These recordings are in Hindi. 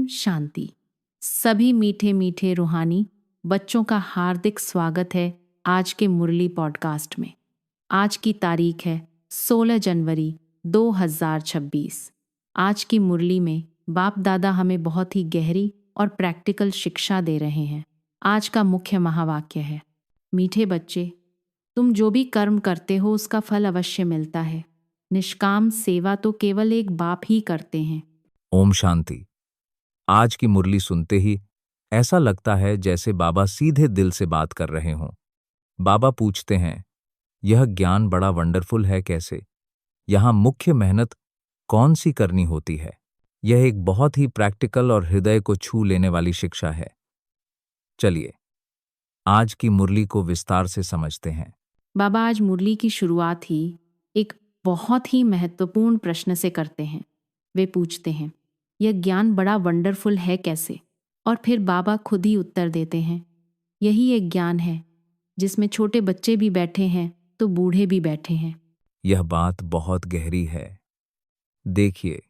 शांति। सभी मीठे मीठे रूहानी बच्चों का हार्दिक स्वागत है आज के मुरली पॉडकास्ट में। आज की तारीख है 16 जनवरी 2026। आज की मुरली में बाप दादा हमें बहुत ही गहरी और प्रैक्टिकल शिक्षा दे रहे हैं। आज का मुख्य महावाक्य है, मीठे बच्चे, तुम जो भी कर्म करते हो उसका फल अवश्य मिलता है। निष्काम सेवा तो केवल एक बाप ही करते हैं। ओम शांति। आज की मुरली सुनते ही ऐसा लगता है जैसे बाबा सीधे दिल से बात कर रहे हों। बाबा पूछते हैं, यह ज्ञान बड़ा वंडरफुल है कैसे? यहाँ मुख्य मेहनत कौन सी करनी होती है? यह एक बहुत ही प्रैक्टिकल और हृदय को छू लेने वाली शिक्षा है। चलिए आज की मुरली को विस्तार से समझते हैं। बाबा आज मुरली की शुरुआत ही एक बहुत ही महत्वपूर्ण प्रश्न से करते हैं। वे पूछते हैं, यह ज्ञान बड़ा वंडरफुल है कैसे? और फिर बाबा खुद ही उत्तर देते हैं, यही एक ज्ञान है जिसमें छोटे बच्चे भी बैठे हैं तो बूढ़े भी बैठे हैं। यह बात बहुत गहरी है। देखिए,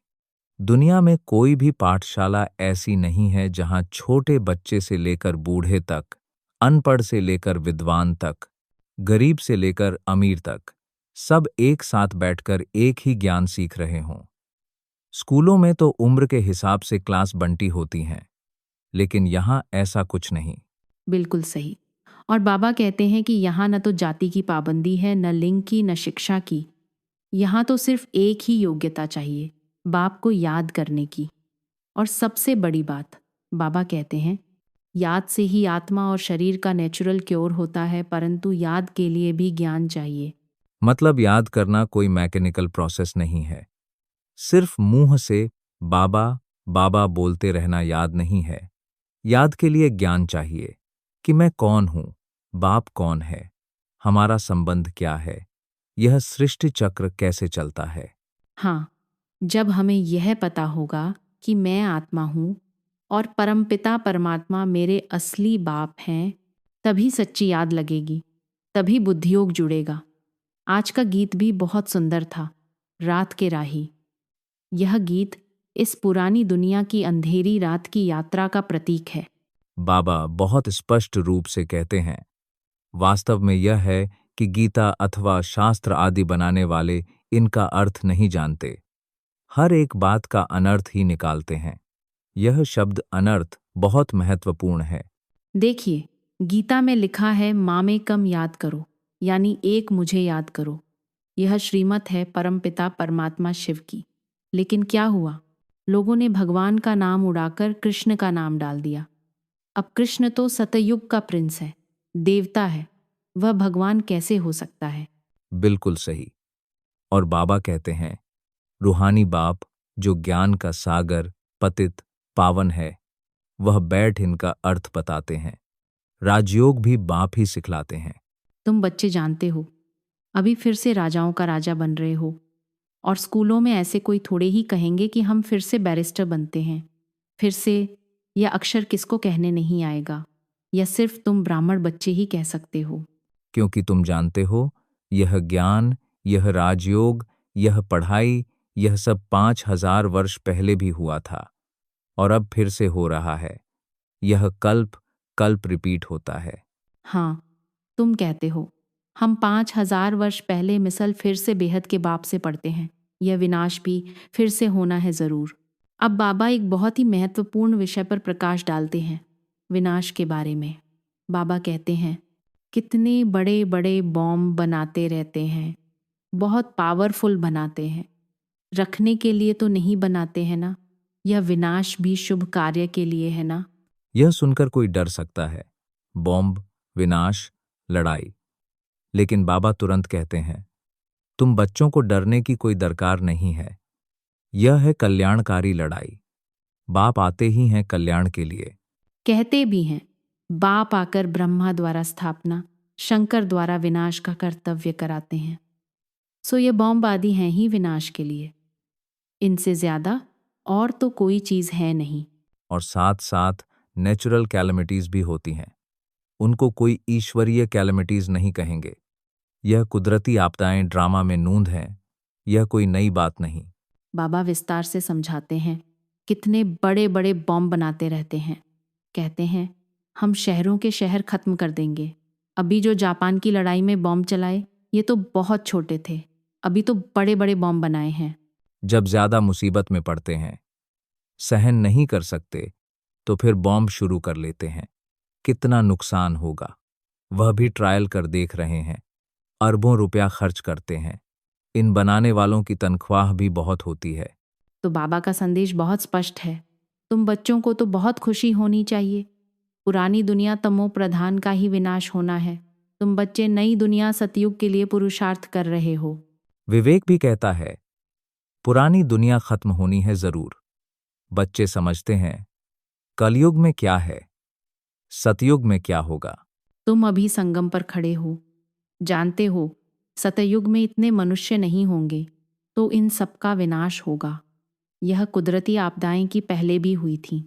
दुनिया में कोई भी पाठशाला ऐसी नहीं है जहां छोटे बच्चे से लेकर बूढ़े तक, अनपढ़ से लेकर विद्वान तक, गरीब से लेकर अमीर तक सब एक साथ बैठकर एक ही ज्ञान सीख रहे हों। स्कूलों में तो उम्र के हिसाब से क्लास बंटी होती हैं, लेकिन यहाँ ऐसा कुछ नहीं। बिल्कुल सही। और बाबा कहते हैं कि यहाँ न तो जाति की पाबंदी है, न लिंग की, न शिक्षा की। यहाँ तो सिर्फ एक ही योग्यता चाहिए, बाप को याद करने की। और सबसे बड़ी बात, बाबा कहते हैं, याद से ही आत्मा और शरीर का नेचुरल क्योर होता है, परंतु याद के लिए भी ज्ञान चाहिए। मतलब याद करना कोई मैकेनिकल प्रोसेस नहीं है। सिर्फ मुंह से बाबा बाबा बोलते रहना याद नहीं है। याद के लिए ज्ञान चाहिए कि मैं कौन हूं, बाप कौन है, हमारा संबंध क्या है, यह सृष्टि चक्र कैसे चलता है। हाँ, जब हमें यह पता होगा कि मैं आत्मा हूँ और परमपिता परमात्मा मेरे असली बाप हैं, तभी सच्ची याद लगेगी, तभी बुद्धियोग जुड़ेगा। आज का गीत भी बहुत सुंदर था, रात के राही। यह गीत इस पुरानी दुनिया की अंधेरी रात की यात्रा का प्रतीक है। बाबा बहुत स्पष्ट रूप से कहते हैं, वास्तव में यह है कि गीता अथवा शास्त्र आदि बनाने वाले इनका अर्थ नहीं जानते, हर एक बात का अनर्थ ही निकालते हैं। यह शब्द अनर्थ बहुत महत्वपूर्ण है। देखिए, गीता में लिखा है, मामे कम याद करो, यानी एक मुझे याद करो। यह श्रीमत है परमपिता परमात्मा शिव की। लेकिन क्या हुआ? लोगों ने भगवान का नाम उड़ाकर कृष्ण का नाम डाल दिया। अब कृष्ण तो सतयुग का प्रिंस है, देवता है, वह भगवान कैसे हो सकता है? बिल्कुल सही। और बाबा कहते हैं, रूहानी बाप जो ज्ञान का सागर पतित पावन है, वह बैठ इनका अर्थ बताते हैं। राजयोग भी बाप ही सिखलाते हैं। तुम बच्चे जानते हो, अभी फिर से राजाओं का राजा बन रहे हो, और स्कूलों में ऐसे कोई थोड़े ही कहेंगे कि हम फिर से बैरिस्टर बनते हैं। फिर से यह अक्षर किसको कहने नहीं आएगा, या सिर्फ तुम ब्राह्मण बच्चे ही कह सकते हो। क्योंकि तुम जानते हो, यह ज्ञान, यह राजयोग, यह पढ़ाई, यह सब 5000 वर्ष पहले भी हुआ था और अब फिर से हो रहा है। यह कल्प कल्प रिपीट होता है। हाँ, तुम कहते हो, हम 5000 वर्ष पहले मिसल फिर से बेहद के बाप से पढ़ते हैं, यह विनाश भी फिर से होना है ज़रूर। अब बाबा एक बहुत ही महत्वपूर्ण विषय पर प्रकाश डालते हैं, विनाश के बारे में। बाबा कहते हैं, कितने बड़े बड़े बॉम्ब बनाते रहते हैं, बहुत पावरफुल बनाते हैं, रखने के लिए तो नहीं बनाते हैं ना। यह विनाश भी शुभ कार्य के लिए है ना। यह सुनकर कोई डर सकता है, बॉम्ब, विनाश, लड़ाई। लेकिन बाबा तुरंत कहते हैं, तुम बच्चों को डरने की कोई दरकार नहीं है। यह है कल्याणकारी लड़ाई। बाप आते ही हैं कल्याण के लिए। कहते भी हैं, बाप आकर ब्रह्मा द्वारा स्थापना, शंकर द्वारा विनाश का कर्तव्य कराते हैं। सो ये बॉम्ब आदि हैं ही विनाश के लिए, इनसे ज्यादा और तो कोई चीज है नहीं। और साथ साथ नेचुरल कैलेमिटीज भी होती हैं। उनको कोई ईश्वरीय कैलेमिटीज नहीं कहेंगे। यह कुदरती आपदाएं ड्रामा में नूंद हैं। यह कोई नई बात नहीं। बाबा विस्तार से समझाते हैं कितने बड़े बड़े बॉम्ब बनाते रहते हैं। कहते हैं हम शहरों के शहर खत्म कर देंगे। अभी जो जापान की लड़ाई में बॉम्ब चलाए ये तो बहुत छोटे थे, अभी तो बड़े बड़े बॉम्ब बनाए हैं। जब ज्यादा मुसीबत में पड़ते हैं, सहन नहीं कर सकते, तो फिर बॉम्ब शुरू कर लेते हैं। कितना नुकसान होगा, वह भी ट्रायल कर देख रहे हैं। अरबों रुपया खर्च करते हैं। इन बनाने वालों की तनख्वाह भी बहुत होती है। तो बाबा का संदेश बहुत स्पष्ट है। तुम बच्चों को तो बहुत खुशी होनी चाहिए। पुरानी दुनिया तमो प्रधान का ही विनाश होना है। तुम बच्चे नई दुनिया सतयुग के लिए पुरुषार्थ कर रहे हो। विवेक भी कहता है, पुरानी दुनिया खत्म होनी है जरूर। बच्चे समझते हैं, कलयुग में क्या है, सतयुग में क्या होगा। तुम अभी संगम पर खड़े हो। जानते हो सतयुग में इतने मनुष्य नहीं होंगे तो इन सब का विनाश होगा। यह कुदरती आपदाएं की पहले भी हुई थी।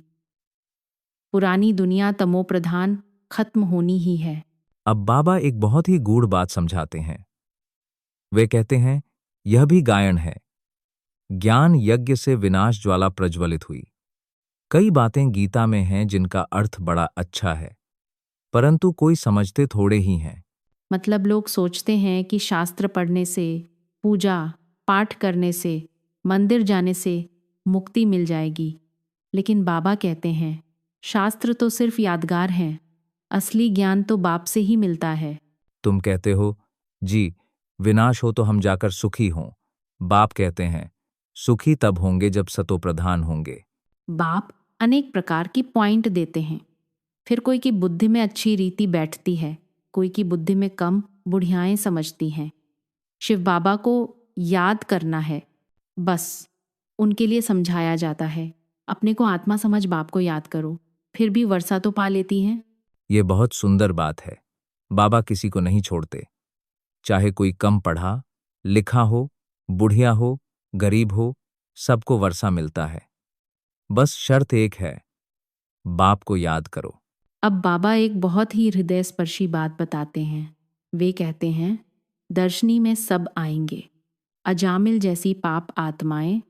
पुरानी दुनिया तमो प्रधान खत्म होनी ही है। अब बाबा एक बहुत ही गूढ़ बात समझाते हैं। वे कहते हैं, यह भी गायन है। ज्ञान यज्ञ से विनाश ज्वाला प्रज्वलित हुई। कई बातें गीता में हैं जिनका अर्थ बड़ा अच्छा है, परंतु कोई समझते थोड़े ही हैं। मतलब लोग सोचते हैं कि शास्त्र पढ़ने से, पूजा पाठ करने से, मंदिर जाने से मुक्ति मिल जाएगी। लेकिन बाबा कहते हैं शास्त्र तो सिर्फ यादगार हैं, असली ज्ञान तो बाप से ही मिलता है। तुम कहते हो, जी विनाश हो तो हम जाकर सुखी हों। बाप कहते हैं, सुखी तब होंगे जब सतो प्रधान होंगे। बाप अनेक प्रकार की पॉइंट देते हैं। फिर कोई की बुद्धि में अच्छी रीति बैठती है, कोई की बुद्धि में कम बुढ़ियाएं समझती हैं। शिव बाबा को याद करना है, बस उनके लिए समझाया जाता है। अपने को आत्मा समझ बाप को याद करो, फिर भी वर्षा तो पा लेती हैं। ये बहुत सुंदर बात है। बाबा किसी को नहीं छोड़ते, चाहे कोई कम पढ़ा लिखा हो, बुढ़िया हो, गरीब हो, सबको वर्षा मिलता है। बस शर्त एक है, बाप को याद करो। अब बाबा एक बहुत ही हृदय स्पर्शी बात बताते हैं। वे कहते हैं दर्शनी में सब आएंगे। अजामिल जैसी पाप आत्माएं,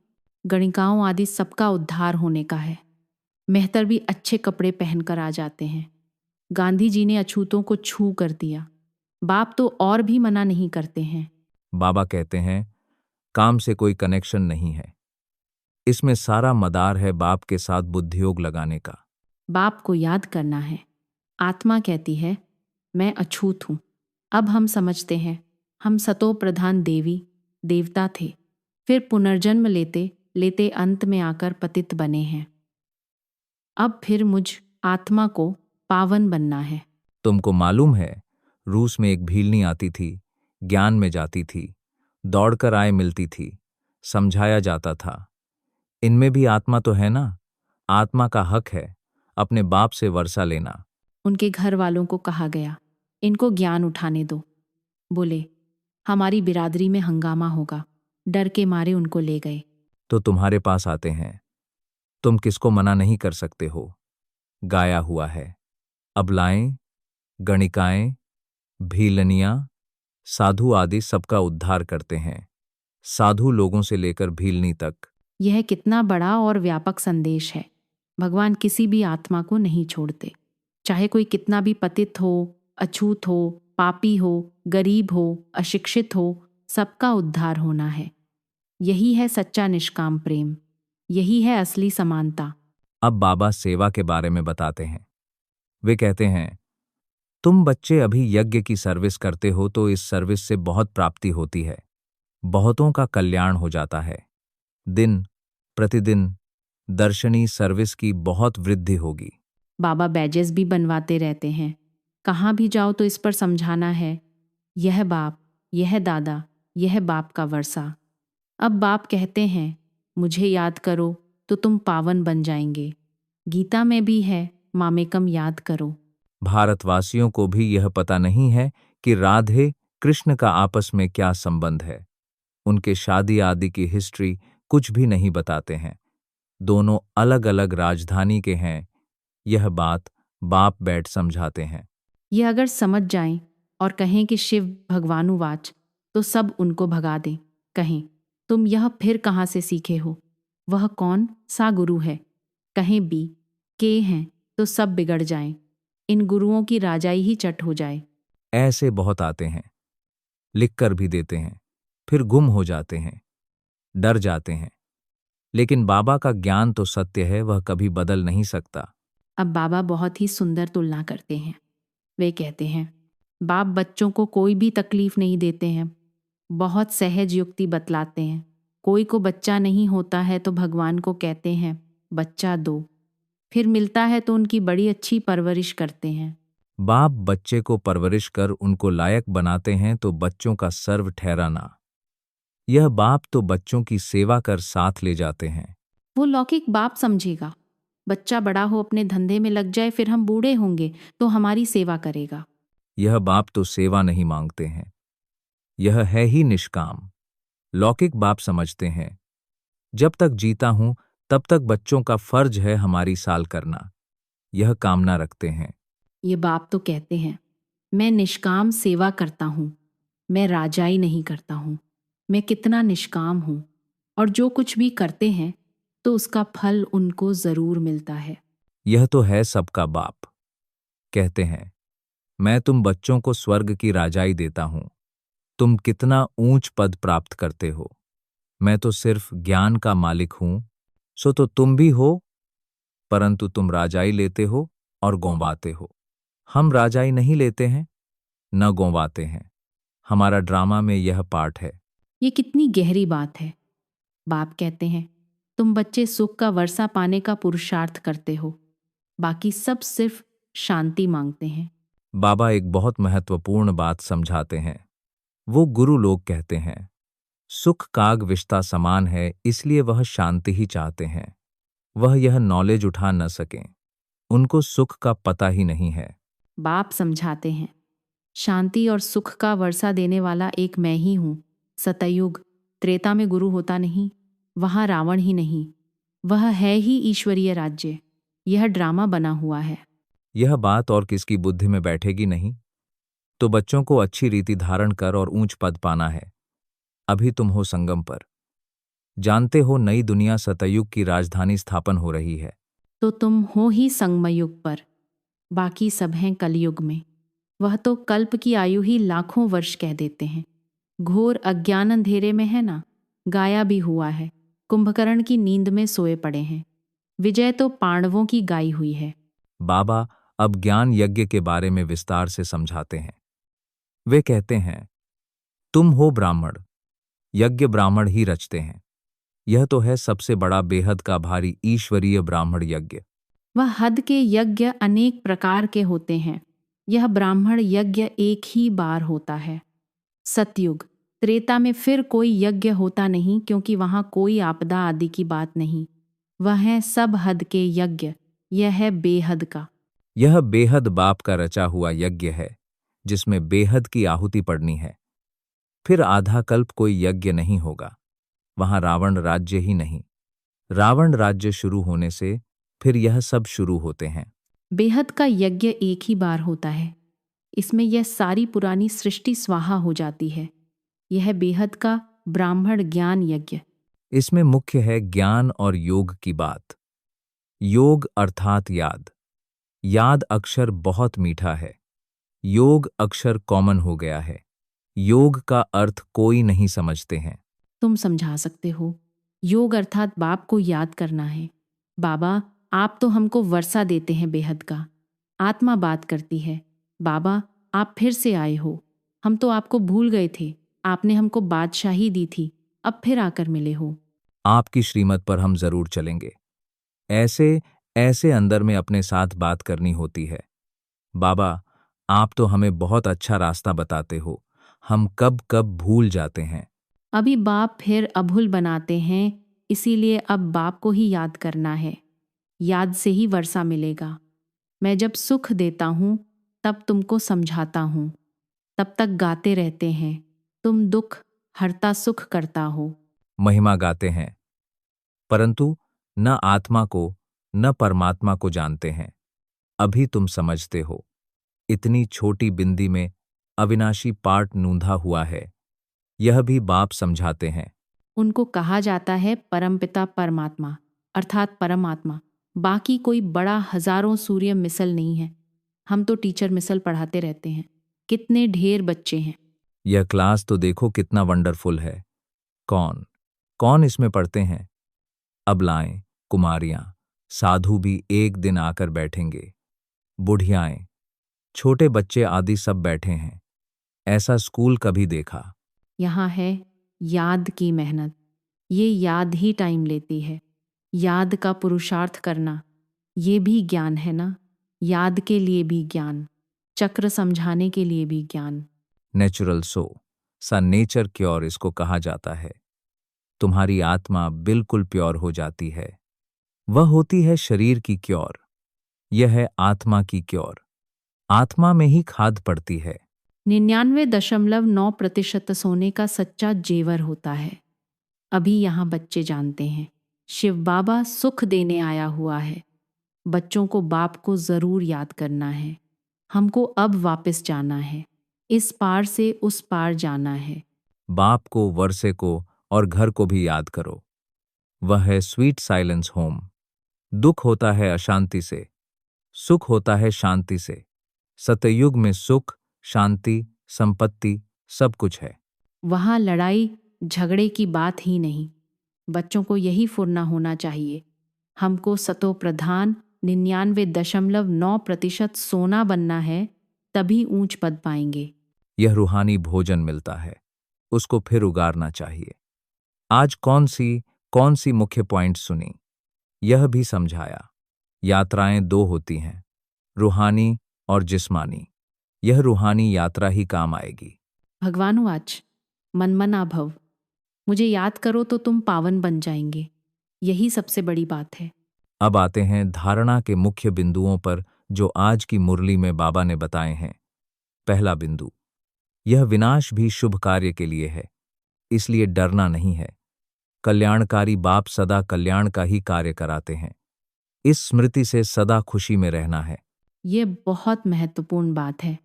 गणिकाओं आदि सबका उद्धार होने का है। मेहतर भी अच्छे कपड़े पहनकर आ जाते हैं। गांधी जी ने अछूतों को छू कर दिया। बाप तो और भी मना नहीं करते हैं। बाबा कहते हैं, काम से कोई कनेक्शन नहीं है, इसमें सारा मदार है बाप के साथ बुद्धियोग लगाने का। बाप को याद करना है। आत्मा कहती है मैं अछूत हूं। अब हम समझते हैं हम सतो प्रधान देवी देवता थे, फिर पुनर्जन्म लेते लेते अंत में आकर पतित बने हैं। अब फिर मुझ आत्मा को पावन बनना है। तुमको मालूम है, रूस में एक भीलनी आती थी, ज्ञान में जाती थी, दौड़कर आए मिलती थी, समझाया जाता था। इनमें भी आत्मा तो है ना। आत्मा का हक है अपने बाप से वर्षा लेना। उनके घर वालों को कहा गया इनको ज्ञान उठाने दो। बोले हमारी बिरादरी में हंगामा होगा। डर के मारे उनको ले गए। तो तुम्हारे पास आते हैं, तुम किसको मना नहीं कर सकते हो। गाया हुआ है, अबलाएं, गणिकाएं, भीलनियां, साधु आदि सबका उद्धार करते हैं, साधु लोगों से लेकर भीलनी तक। यह कितना बड़ा और व्यापक संदेश है। भगवान किसी भी आत्मा को नहीं छोड़ते, चाहे कोई कितना भी पतित हो, अछूत हो, पापी हो, गरीब हो, अशिक्षित हो, सबका उद्धार होना है। यही है सच्चा निष्काम प्रेम, यही है असली समानता। अब बाबा सेवा के बारे में बताते हैं। वे कहते हैं, तुम बच्चे अभी यज्ञ की सर्विस करते हो तो इस सर्विस से बहुत प्राप्ति होती है, बहुतों का कल्याण हो जाता है। दिन प्रतिदिन दर्शनी सर्विस की बहुत वृद्धि होगी। बाबा बैजेस भी बनवाते रहते हैं। कहाँ भी जाओ तो इस पर समझाना है, यह बाप, यह दादा, यह बाप का वर्षा। अब बाप कहते हैं मुझे याद करो तो तुम पावन बन जाएंगे। गीता में भी है मामेकम याद करो। भारतवासियों को भी यह पता नहीं है कि राधे कृष्ण का आपस में क्या संबंध है। उनके शादी आदि की हिस्ट्री कुछ भी नहीं बताते हैं। दोनों अलग अलग राजधानी के हैं। यह बात बाप बैठ समझाते हैं। ये अगर समझ जाएं और कहें कि शिव भगवानुवाच, तो सब उनको भगा दें। कहें तुम यह फिर कहाँ से सीखे हो। वह कौन सा गुरु है? कहें बी के हैं तो सब बिगड़ जाएं, इन गुरुओं की राजाई ही चट हो जाए। ऐसे बहुत आते हैं, लिख कर भी देते हैं, फिर गुम हो जाते हैं, डर जाते हैं। लेकिन बाबा का ज्ञान तो सत्य है, वह कभी बदल नहीं सकता। अब बाबा बहुत ही सुंदर तुलना करते हैं। वे कहते हैं, बाप बच्चों को कोई भी तकलीफ नहीं देते हैं, बहुत सहज युक्ति बतलाते हैं। कोई को बच्चा नहीं होता है तो भगवान को कहते हैं बच्चा दो, फिर मिलता है तो उनकी बड़ी अच्छी परवरिश करते हैं। बाप बच्चे को परवरिश कर उनको लायक बनाते हैं तो बच्चों का सर्व ठहराना। यह बाप तो बच्चों की सेवा कर साथ ले जाते हैं। वो लौकिक बाप समझेगा, बच्चा बड़ा हो अपने धंधे में लग जाए, फिर हम बूढ़े होंगे तो हमारी सेवा करेगा। यह बाप तो सेवा नहीं मांगते हैं, यह है ही निष्काम। लौकिक बाप समझते हैं, जब तक जीता हूं तब तक बच्चों का फर्ज है हमारी साल करना। यह कामना रखते हैं। ये बाप तो कहते हैं, मैं निष्काम सेवा करता हूँ, मैं राजाई नहीं करता हूँ। मैं कितना निष्काम हूँ, और जो कुछ भी करते हैं तो उसका फल उनको जरूर मिलता है। यह तो है सबका बाप। कहते हैं, मैं तुम बच्चों को स्वर्ग की राजाई देता हूं। तुम कितना ऊंच पद प्राप्त करते हो। मैं तो सिर्फ ज्ञान का मालिक हूं, सो तो तुम भी हो, परंतु तुम राजाई लेते हो और गौंवाते हो। हम राजाई नहीं लेते हैं, न गौंवाते हैं। हमारा ड्रामा में यह पार्ट है। ये कितनी गहरी बात है। बाप कहते हैं, तुम बच्चे सुख का वर्षा पाने का पुरुषार्थ करते हो, बाकी सब सिर्फ शांति मांगते हैं। बाबा एक बहुत महत्वपूर्ण बात समझाते हैं। वो गुरु लोग कहते हैं, सुख काग विष्टा समान है, इसलिए वह शांति ही चाहते हैं। वह यह नॉलेज उठा न सकें, उनको सुख का पता ही नहीं है। बाप समझाते हैं, शांति और सुख का वर्षा देने वाला एक मैं ही हूं। सतयुग त्रेता में गुरु होता नहीं, वहां रावण ही नहीं, वह है ही ईश्वरीय राज्य। यह ड्रामा बना हुआ है। यह बात और किसकी बुद्धि में बैठेगी नहीं। तो बच्चों को अच्छी रीति धारण कर और ऊंच पद पाना है। अभी तुम हो संगम पर, जानते हो नई दुनिया सतयुग की राजधानी स्थापन हो रही है। तो तुम हो ही संगमयुग पर, बाकी सब हैं कलयुग में। वह तो कल्प की आयु ही लाखों वर्ष कह देते हैं। घोर अज्ञान अंधेरे में है ना, गाया भी हुआ है। कुंभकर्ण की नींद में सोए पड़े हैं। विजय तो पांडवों की गाई हुई है। बाबा अब ज्ञान यज्ञ के बारे में विस्तार से समझाते हैं। वे कहते हैं, तुम हो ब्राह्मण, यज्ञ ब्राह्मण ही रचते हैं। यह तो है सबसे बड़ा बेहद का भारी ईश्वरीय ब्राह्मण यज्ञ। वह हद के यज्ञ अनेक प्रकार के होते हैं, यह ब्राह्मण यज्ञ एक ही बार होता है। सतयुग त्रेता में फिर कोई यज्ञ होता नहीं, क्योंकि वहां कोई आपदा आदि की बात नहीं। वह है सब हद के यज्ञ, यह है बेहद का। यह बेहद बाप का रचा हुआ यज्ञ है, जिसमें बेहद की आहुति पड़नी है। फिर आधा कल्प कोई यज्ञ नहीं होगा। वहां रावण राज्य ही नहीं। रावण राज्य शुरू होने से फिर यह सब शुरू होते हैं। बेहद का यज्ञ एक ही बार होता है, इसमें यह सारी पुरानी सृष्टि स्वाहा हो जाती है। यह बेहद का ब्राह्मण ज्ञान यज्ञ। इसमें मुख्य है ज्ञान और योग की बात। योग अर्थात याद। याद अक्षर बहुत मीठा है। योग अक्षर कॉमन हो गया है। योग का अर्थ कोई नहीं समझते हैं। तुम समझा सकते हो। योग अर्थात बाप को याद करना है। बाबा आप तो हमको वर्षा देते हैं बेहद का। आत्मा बात करती है, बाबा आप फिर से आए हो। हम तो आपको भूल गए थे, आपने हमको बादशाही दी थी, अब फिर आकर मिले हो। आपकी श्रीमत पर हम जरूर चलेंगे। ऐसे ऐसे अंदर में अपने साथ बात करनी होती है। बाबा आप तो हमें बहुत अच्छा रास्ता बताते हो, हम कब कब भूल जाते हैं। अभी बाप फिर अभूल बनाते हैं, इसीलिए अब बाप को ही याद करना है। याद से ही वर्षा मिलेगा। मैं जब सुख देता हूँ तब तुमको समझाता हूँ, तब तक गाते रहते हैं, तुम दुख हरता सुख करता हो। महिमा गाते हैं, परंतु न आत्मा को न परमात्मा को जानते हैं। अभी तुम समझते हो। इतनी छोटी बिंदी में अविनाशी पार्ट नूंधा हुआ है। यह भी बाप समझाते हैं। उनको कहा जाता है परमपिता परमात्मा अर्थात परमात्मा। बाकी कोई बड़ा हजारों सूर्य मिसल नहीं है। हम तो टीचर मिसल पढ़ाते रहते हैं। कितने ढेर बच्चे हैं। यह क्लास तो देखो कितना वंडरफुल है। कौन कौन इसमें पढ़ते हैं? अबलाएं, कुमारियां, साधु भी एक दिन आकर बैठेंगे। बुढ़ियाएं, छोटे बच्चे आदि सब बैठे हैं। ऐसा स्कूल कभी देखा? यहाँ है याद की मेहनत। ये याद ही टाइम लेती है। याद का पुरुषार्थ करना, ये भी ज्ञान है ना। याद के लिए भी ज्ञान, चक्र समझाने के लिए भी ज्ञान। नेचुरल सा नेचर क्योर इसको कहा जाता है। तुम्हारी आत्मा बिल्कुल प्योर हो जाती है। वह होती है शरीर की क्योर। यह है आत्मा की क्योर। आत्मा में ही खाद पड़ती है। 99.9% सोने का सच्चा जेवर होता है। अभी यहाँ बच्चे जानते हैं शिव बाबा सुख देने आया हुआ है। बच्चों को बाप को जरूर याद करना है। हमको अब वापस जाना है। इस पार से उस पार जाना है। बाप को, वर्षे को और घर को भी याद करो। वह है स्वीट साइलेंस होम। दुख होता है अशांति से, सुख होता है शांति से। सतयुग में सुख, शांति, संपत्ति सब कुछ है। वहाँ लड़ाई झगड़े की बात ही नहीं। बच्चों को यही फुरना होना चाहिए। हमको सतो प्रधान 99.9% सोना बनना है, तभी ऊंच पद पाएंगे। यह रूहानी भोजन मिलता है, उसको फिर उगारना चाहिए। आज कौन सी मुख्य पॉइंट सुनी, यह भी समझाया। यात्राएं दो होती हैं, रूहानी और जिस्मानी। यह रूहानी यात्रा ही काम आएगी। भगवानुवाच मनमना भव। मुझे याद करो तो तुम पावन बन जाएंगे। यही सबसे बड़ी बात है। अब आते हैं धारणा के मुख्य बिंदुओं पर जो आज की मुरली में बाबा ने बताए हैं। पहला बिंदु, यह विनाश भी शुभ कार्य के लिए है, इसलिए डरना नहीं है। कल्याणकारी बाप सदा कल्याण का ही कार्य कराते हैं। इस स्मृति से सदा खुशी में रहना है। ये बहुत महत्वपूर्ण बात है।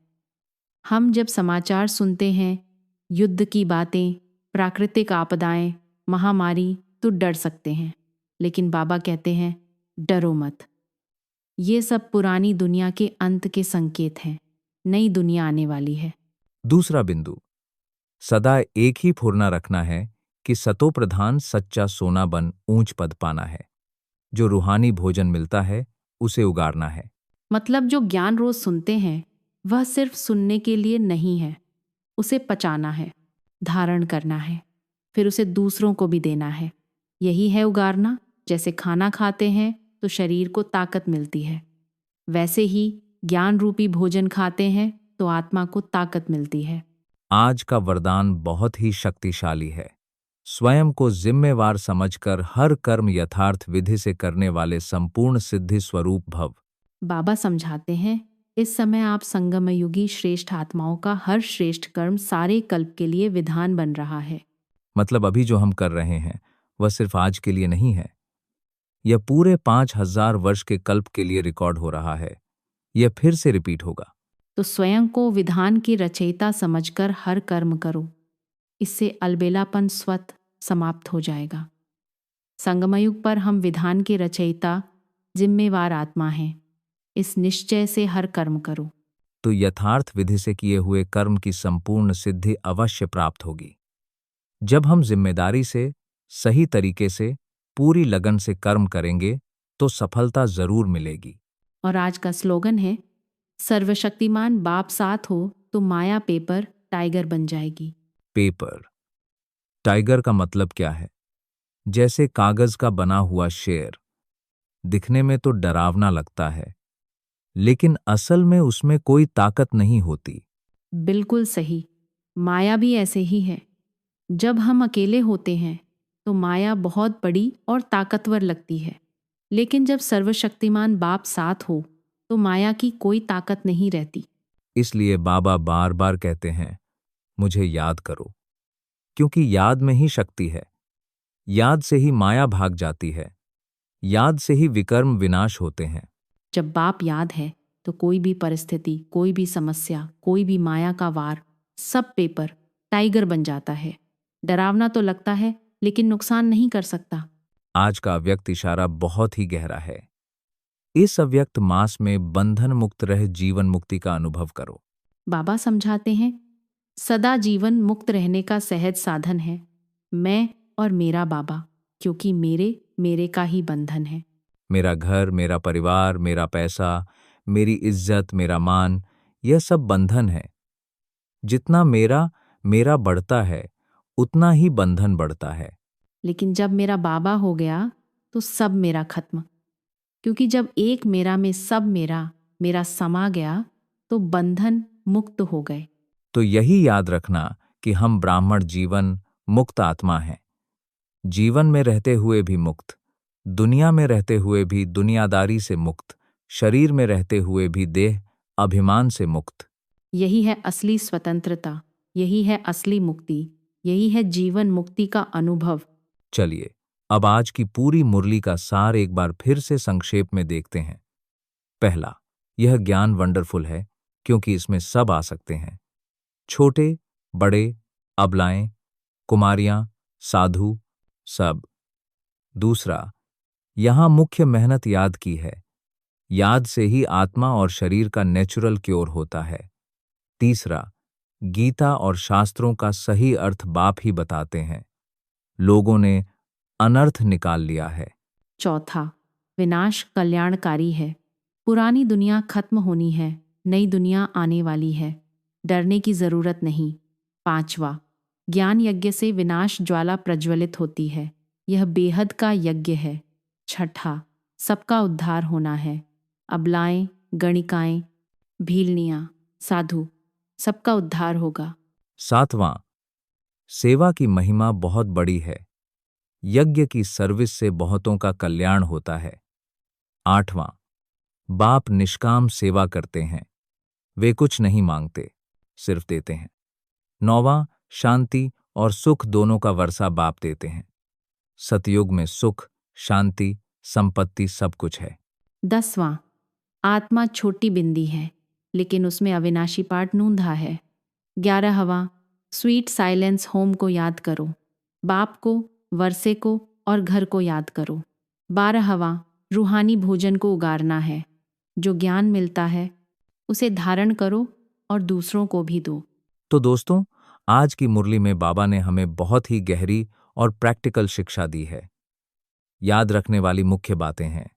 हम जब समाचार सुनते हैं, युद्ध की बातें, प्राकृतिक आपदाएं, महामारी, तो डर सकते हैं। लेकिन बाबा कहते हैं डरो मत। ये सब पुरानी दुनिया के अंत के संकेत हैं। नई दुनिया आने वाली है। दूसरा बिंदु, सदा एक ही फुरना रखना है कि सतो प्रधान सच्चा सोना बन ऊंच पद पाना है। जो रूहानी भोजन मिलता है उसे उगारना है। मतलब जो ज्ञान रोज सुनते हैं वह सिर्फ सुनने के लिए नहीं है। उसे पचाना है, धारण करना है, फिर उसे दूसरों को भी देना है। यही है उगारना। जैसे खाना खाते हैं तो शरीर को ताकत मिलती है, वैसे ही ज्ञान रूपी भोजन खाते हैं तो आत्मा को ताकत मिलती है। आज का वरदान बहुत ही शक्तिशाली है। स्वयं को जिम्मेवार समझकर हर कर्म यथार्थ विधि से करने वाले संपूर्ण सिद्धि स्वरूप भव। बाबा समझाते हैं इस समय आप संगमयुगी श्रेष्ठ आत्माओं का हर श्रेष्ठ कर्म सारे कल्प के लिए विधान बन रहा है। मतलब अभी जो हम कर रहे हैं वह सिर्फ आज के लिए नहीं है, यह पूरे 5000 वर्ष के कल्प के लिए रिकॉर्ड हो रहा है। यह फिर से रिपीट होगा। तो स्वयं को विधान की रचयिता समझकर हर कर्म करो। इससे अलबेलापन स्वत समाप्त हो जाएगा। संगमयुग पर हम विधान के रचयिता, जिम्मेवार आत्मा हैं। इस निश्चय से हर कर्म करो तो यथार्थ विधि से किए हुए कर्म की संपूर्ण सिद्धि अवश्य प्राप्त होगी। जब हम जिम्मेदारी से, सही तरीके से, पूरी लगन से कर्म करेंगे तो सफलता जरूर मिलेगी। और आज का स्लोगन है सर्वशक्तिमान बाप साथ हो तो माया पेपर टाइगर बन जाएगी। पेपर टाइगर का मतलब क्या है? जैसे कागज का बना हुआ शेर। दिखने में तो डरावना लगता है, लेकिन असल में उसमें कोई ताकत नहीं होती। बिल्कुल सही। माया भी ऐसे ही है। जब हम अकेले होते हैं तो माया बहुत बड़ी और ताकतवर लगती है, लेकिन जब सर्वशक्तिमान बाप साथ हो तो माया की कोई ताकत नहीं रहती। इसलिए बाबा बार बार कहते हैं मुझे याद करो, क्योंकि याद में ही शक्ति है। याद से ही माया भाग जाती है। याद से ही विकर्म विनाश होते हैं। जब बाप याद है तो कोई भी परिस्थिति, कोई भी समस्या, कोई भी माया का वार, सब पेपर टाइगर बन जाता है। डरावना तो लगता है, लेकिन नुकसान नहीं कर सकता। आज का अव्यक्त इशारा बहुत ही गहरा है। इस अव्यक्त मास में बंधन मुक्त रह जीवन मुक्ति का अनुभव करो। बाबा समझाते हैं, सदा जीवन मुक्त रहने का सहज साधन है मैं और मेरा बाबा, क्योंकि मेरे का ही बंधन है। मेरा घर, मेरा परिवार, मेरा पैसा, मेरी इज्जत, मेरा मान, यह सब बंधन है। जितना मेरा मेरा बढ़ता है, उतना ही बंधन बढ़ता है। लेकिन जब मेरा बाबा हो गया तो सब मेरा खत्म, क्योंकि जब एक मेरा में सब मेरा समा गया तो बंधन मुक्त हो गए। तो यही याद रखना कि हम ब्राह्मण जीवन मुक्त आत्मा हैं। जीवन में रहते हुए भी मुक्त, दुनिया में रहते हुए भी दुनियादारी से मुक्त, शरीर में रहते हुए भी देह अभिमान से मुक्त। यही है असली स्वतंत्रता, यही है असली मुक्ति, यही है जीवन मुक्ति का अनुभव। चलिए, अब आज की पूरी मुरली का सार एक बार फिर से संक्षेप में देखते हैं। पहला, यह ज्ञान वंडरफुल है क्योंकि इसमें सब आ सकते हैं। छोटे, बड़े, अबलाएं, कुमारियां, साधु, सब। दूसरा, यहां मुख्य मेहनत याद की है। याद से ही आत्मा और शरीर का नेचुरल क्योर होता है। तीसरा, गीता और शास्त्रों का सही अर्थ बाप ही बताते हैं। लोगों ने अनर्थ निकाल लिया है। चौथा, विनाश कल्याणकारी है। पुरानी दुनिया खत्म होनी है, नई दुनिया आने वाली है, डरने की जरूरत नहीं। पांचवा, ज्ञान यज्ञ से विनाश ज्वाला प्रज्वलित होती है, यह बेहद का यज्ञ है। छठा, सबका उद्धार होना है। अबलाएं, गणिकाएं, भीलनियां, साधु, सबका उद्धार होगा। सातवां, सेवा की महिमा बहुत बड़ी है। यज्ञ की सर्विस से बहुतों का कल्याण होता है। आठवां, बाप निष्काम सेवा करते हैं। वे कुछ नहीं मांगते, सिर्फ देते हैं। नौवां, शांति और सुख दोनों का वर्षा बाप देते हैं। सतयुग में सुख, शांति, संपत्ति सब कुछ है। 10वां, आत्मा छोटी बिंदी है, लेकिन उसमें अविनाशी पाठ नूंधा है। 11वां, स्वीट साइलेंस होम को याद करो, बाप को, वर्षे को और घर को याद करो। 12वां, रूहानी भोजन को उगारना है। जो ज्ञान मिलता है उसे धारण करो और दूसरों को भी दो। तो दोस्तों, आज की मुरली में बाबा ने हमें बहुत ही गहरी और प्रैक्टिकल शिक्षा दी है। याद रखने वाली मुख्य बातें हैं।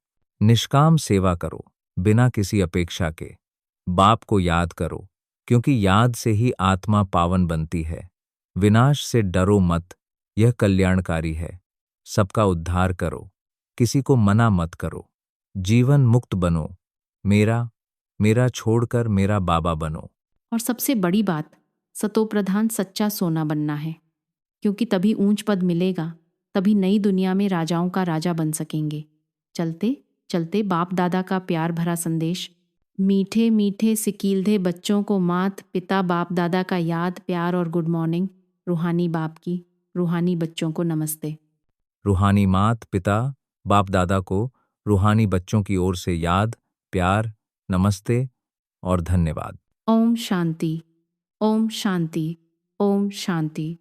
निष्काम सेवा करो, बिना किसी अपेक्षा के। बाप को याद करो, क्योंकि याद से ही आत्मा पावन बनती है। विनाश से डरो मत, यह कल्याणकारी है। सबका उद्धार करो, किसी को मना मत करो। जीवन मुक्त बनो, मेरा छोड़कर मेरा बाबा बनो। और सबसे बड़ी बात, सतोप्रधान सच्चा सोना बनना है, क्योंकि तभी ऊंच पद मिलेगा, तभी नई दुनिया में राजाओं का राजा बन सकेंगे। चलते चलते बाप दादा का प्यार भरा संदेश। मीठे मीठे सिकीलधे बच्चों को मात पिता बाप दादा का याद, प्यार और गुड मॉर्निंग। रूहानी बाप की, रूहानी बच्चों को नमस्ते। रूहानी मात पिता बाप दादा को रूहानी बच्चों की ओर से याद, प्यार, नमस्ते और धन्यवाद। ओम शांति, ओम शांति, ओम शांति।